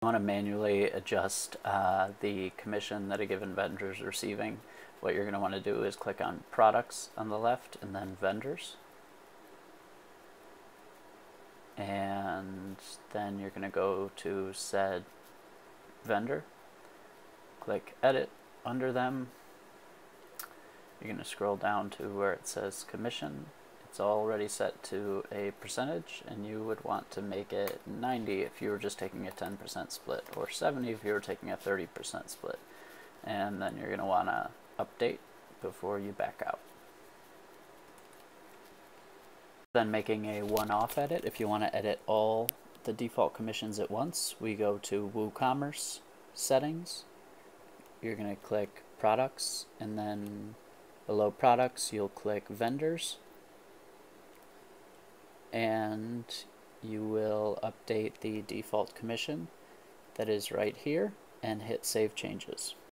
You want to manually adjust the commission that a given vendor is receiving. What you're going to want to do is click on Products on the left and then Vendors. And then you're going to go to said vendor, click Edit under them. You're going to scroll down to where it says Commission. It's already set to a percentage, and you would want to make it 90 if you were just taking a 10% split, or 70 if you were taking a 30% split. And then you're going to want to update before you back out. Then making a one-off edit. If you want to edit all the default commissions at once, we go to WooCommerce Settings. You're going to click Products, and then below Products you'll click Vendors, and you will update the default commission that is right here and hit Save Changes.